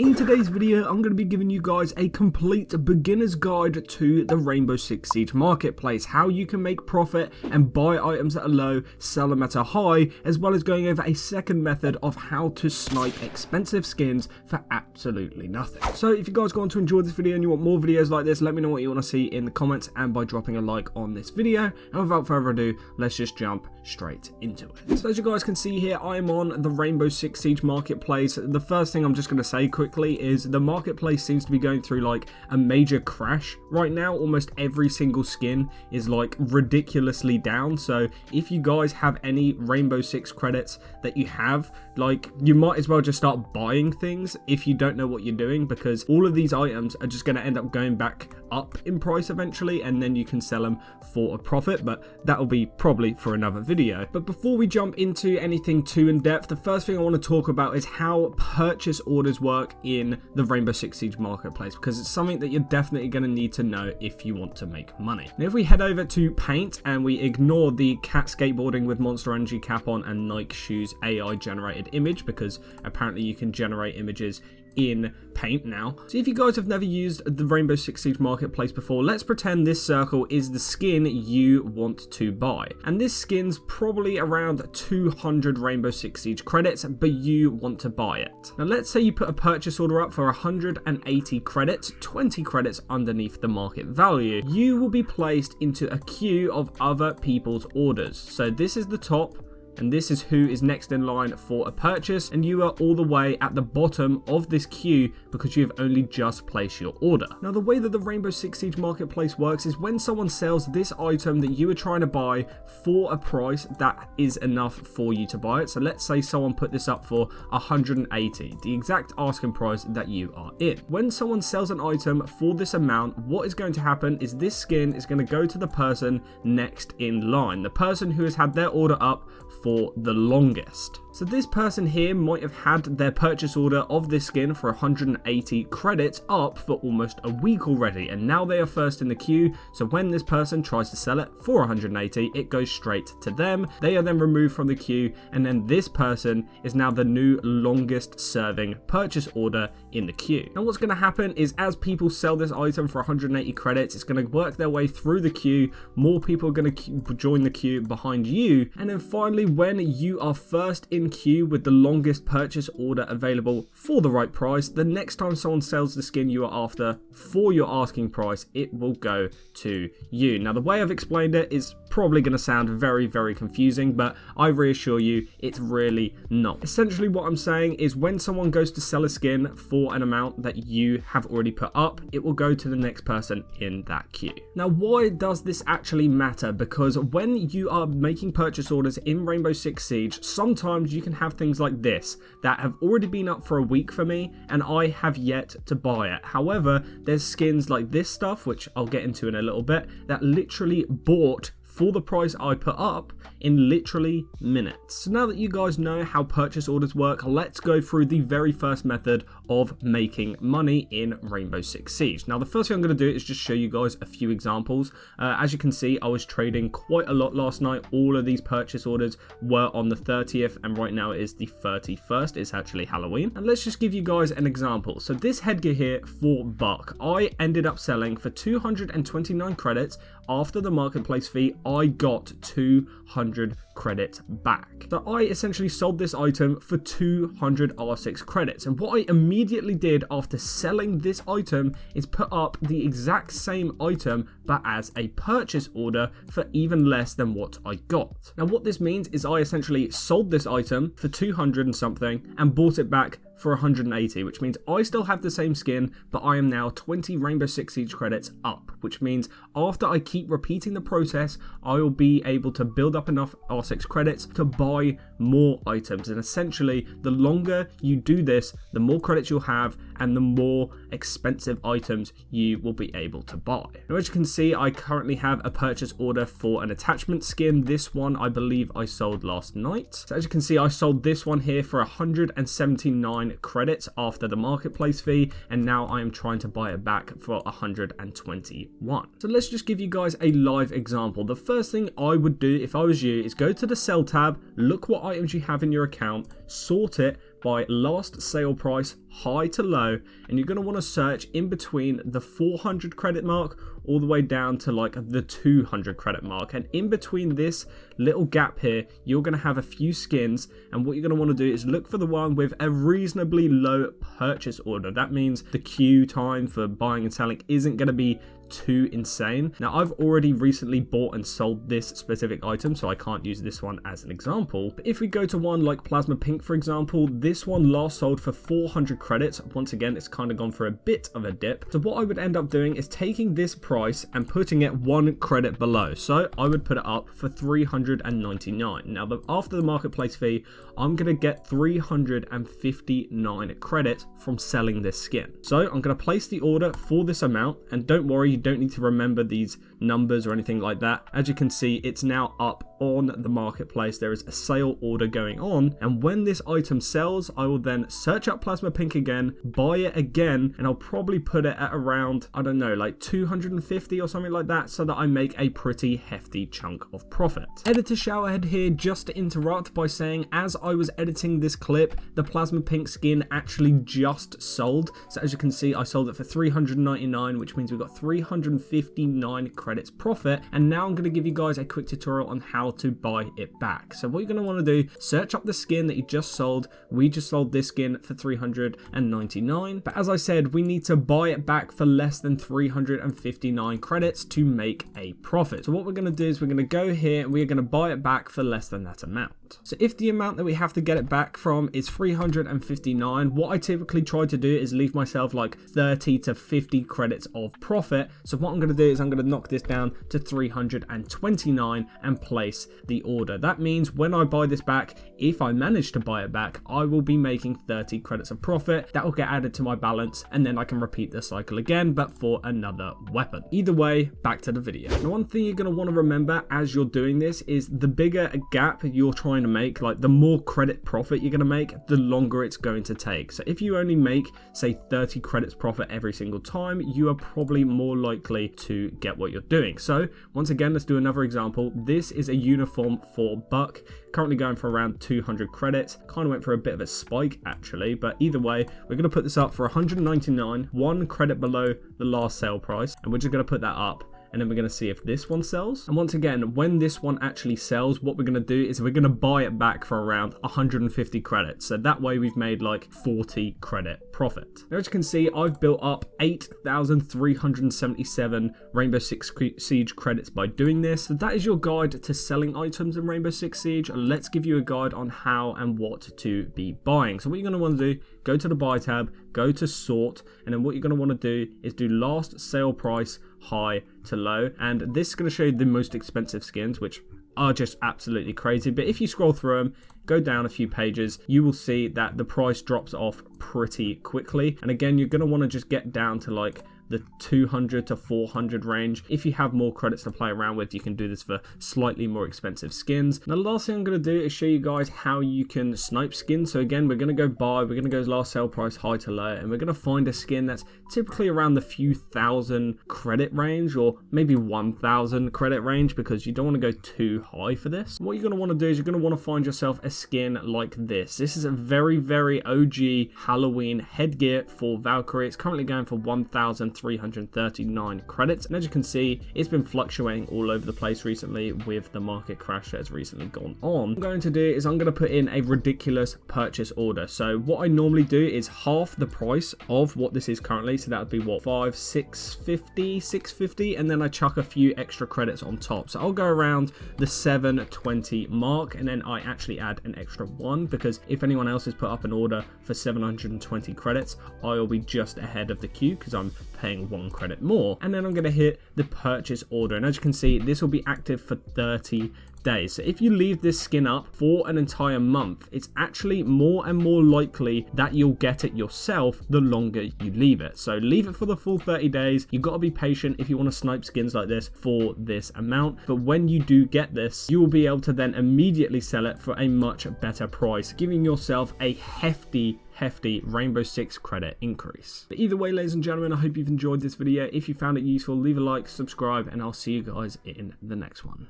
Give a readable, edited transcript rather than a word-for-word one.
In today's video, I'm going to be giving you guys a complete beginner's guide to the Rainbow Six Siege marketplace, how you can make profit and buy items at a low, sell them at a high, as well as going over a second method of how to snipe expensive skins for absolutely nothing. So if you guys go on to enjoy this video and you want more videos like this, let me know what you want to see in the comments and by dropping a like on this video. And without further ado, let's just jump straight into it. So as you guys can see here, I am on the Rainbow Six Siege marketplace. The first thing I'm just going to say quickly is the marketplace seems to be going through like a major crash right now. Almost every single skin is like ridiculously down. So if you guys have any Rainbow Six credits that you have, like, you might as well just start buying things if you don't know what you're doing, because all of these items are just going to end up going back up in price eventually, and then you can sell them for a profit, but that will be probably for another video. But before we jump into anything too in depth, the first thing I want to talk about is how purchase orders work in the Rainbow Six Siege marketplace, because it's something that you're definitely going to need to know if you want to make money. Now if we head over to Paint and we ignore the cat skateboarding with Monster Energy cap on and Nike shoes AI generated image, because apparently you can generate images in Paint now. So if you guys have never used the Rainbow Six Siege marketplace before, let's pretend this circle is the skin you want to buy, and this skin's probably around 200 Rainbow Six Siege credits, but you want to buy it. Now let's say you put a purchase order up for 180 credits, 20 credits underneath the market value. You will be placed into a queue of other people's orders. So this is the top, and this is who is next in line for a purchase, and you are all the way at the bottom of this queue because you have only just placed your order. Now the way that the Rainbow Six Siege marketplace works is when someone sells this item that you are trying to buy for a price that is enough for you to buy it. So let's say someone put this up for 180, the exact asking price that you are in. When someone sells an item for this amount, what is going to happen is this skin is going to go to the person next in line, the person who has had their order up for the longest. So this person here might have had their purchase order of this skin for 180 credits up for almost a week already, and now they are first in the queue. So when this person tries to sell it for 180, it goes straight to them. They are then removed from the queue, and then this person is now the new longest serving purchase order in the queue. Now what's going to happen is as people sell this item for 180 credits, it's going to work their way through the queue. More people are going to join the queue behind you, and then finally when you are first in queue with the longest purchase order available for the right price, the next time someone sells the skin you are after for your asking price, it will go to you. Now the way I've explained it is probably going to sound very, very confusing, but I reassure you it's really not. Essentially what I'm saying is when someone goes to sell a skin for an amount that you have already put up, it will go to the next person in that queue. Now why does this actually matter? Because when you are making purchase orders in Rainbow Six Siege, sometimes you can have things like this that have already been up for a week for me and I have yet to buy it. However, there's skins like this stuff, which I'll get into in a little bit, that literally bought for the price I put up in literally minutes. So now that you guys know how purchase orders work, let's go through the very first method of making money in Rainbow Six Siege. Now the first thing I'm going to do is just show you guys a few examples. As you can see, I was trading quite a lot last night. All of these purchase orders were on the 30th, and right now it is the 31st. It's actually Halloween. And let's just give you guys an example. So this headgear here for $1, I ended up selling for 229 credits. After the marketplace fee, I got 200 credits back. So I essentially sold this item for 200 R6 credits, and what I immediately did after selling this item is put up the exact same item but as a purchase order for even less than what I got. Now what this means is I essentially sold this item for 200 and something and bought it back for 180, which means I still have the same skin, but I am now 20 Rainbow Six Siege credits up, which means after I keep repeating the process, I will be able to build up enough R6 credits to buy more items. And essentially, the longer you do this, the more credits you'll have and the more expensive items you will be able to buy. Now, as you can see, I currently have a purchase order for an attachment skin. This one, I believe I sold last night. So as you can see, I sold this one here for 179 credits after the marketplace fee, and now I am trying to buy it back for 121. So let's just give you guys a live example. The first thing I would do if I was you is go to the sell tab, look what items you have in your account, sort it, by last sale price high to low, and you're going to want to search in between the 400 credit mark all the way down to like the 200 credit mark, and in between this little gap here you're going to have a few skins, and what you're going to want to do is look for the one with a reasonably low purchase order. That means the queue time for buying and selling isn't going to be too insane. Now, I've already recently bought and sold this specific item, so I can't use this one as an example. But if we go to one like Plasma Pink, for example, this one last sold for 400 credits. Once again, it's kind of gone for a bit of a dip. So what I would end up doing is taking this price and putting it 1 credit below. So I would put it up for 399. Now, after the marketplace fee, I'm going to get 359 credits from selling this skin. So I'm going to place the order for this amount, and don't worry, you don't need to remember these numbers or anything like that. As you can see, it's now up on the marketplace. There is a sale order going on, and when this item sells, I will then search up Plasma Pink again, buy it again, and I'll probably put it at around, I don't know, like 250 or something like that, so that I make a pretty hefty chunk of profit. Editor Showerhead here, just to interrupt by saying, as I was editing this clip, the Plasma Pink skin actually just sold. So as you can see, I sold it for 399, which means we got 359 credits profit, and now I'm going to give you guys a quick tutorial on how to buy it back. So what you're going to want to do, search up the skin that you just sold. We just sold this skin for 399, but as I said, we need to buy it back for less than 359 credits to make a profit. So what we're going to do is we're going to go here and we're going to buy it back for less than that amount. So if the amount that we have to get it back from is 359, what I typically try to do is leave myself like 30 to 50 credits of profit. So what I'm going to do is I'm going to knock this down to 329 and place the order. That means when I buy this back, if I manage to buy it back, I will be making 30 credits of profit. That will get added to my balance, and then I can repeat the cycle again, but for another weapon. Either way, back to the video. Now, one thing you're going to want to remember as you're doing this is the bigger a gap you're trying to make, like the more credit profit you're going to make, the longer it's going to take. So if you only make, say, 30 credits profit every single time, you are probably more likely to get what you're doing. So once again, let's do another example. This is a uniform for Buck, currently going for around 200 credits. Kind of went for a bit of a spike actually, but either way, we're going to put this up for 199, 1 credit below the last sale price, and we're just going to put that up. And then we're going to see if this one sells. And once again, when this one actually sells, what we're going to do is we're going to buy it back for around 150 credits. So that way we've made like 40 credit profit. Now, as you can see, I've built up 8,377 Rainbow Six Siege credits by doing this. So that is your guide to selling items in Rainbow Six Siege. Let's give you a guide on how and what to be buying. So what you're going to want to do, go to the buy tab, go to sort, and then what you're going to want to do is do last sale price high to low, and this is going to show you the most expensive skins, which are just absolutely crazy. But if you scroll through them, go down a few pages, you will see that the price drops off pretty quickly. And again, you're going to want to just get down to like the 200 to 400 range. If you have more credits to play around with, you can do this for slightly more expensive skins. Now, the last thing I'm going to do is show you guys how you can snipe skins. So again, we're going to go buy, we're going to go last sale price high to low, and we're going to find a skin that's typically around the few thousand credit range, or maybe 1,000 credit range, because you don't want to go too high for this. What you're going to want to do is you're going to want to find yourself a skin like this. This is a very, very OG Halloween headgear for Valkyrie. It's currently going for 1,339 credits, and as you can see, it's been fluctuating all over the place recently with the market crash that has recently gone on. What I'm going to do is I'm going to put in a ridiculous purchase order. So what I normally do is half the price of what this is currently, so that would be what, 650, and then I chuck a few extra credits on top. So I'll go around the 720 mark, and then I actually add an extra 1, because if anyone else has put up an order for 720 credits, I'll be just ahead of the queue because I'm paying 1 credit more. And then I'm going to hit the purchase order, and as you can see, this will be active for 30 days. So if you leave this skin up for an entire month, it's actually more and more likely that you'll get it yourself the longer you leave it. So leave it for the full 30 days. You've got to be patient if you want to snipe skins like this for this amount, but when you do get this, you will be able to then immediately sell it for a much better price, giving yourself a hefty Rainbow Six credit increase. But either way, ladies and gentlemen, I hope you've enjoyed this video. If you found it useful, leave a like, subscribe, and I'll see you guys in the next one.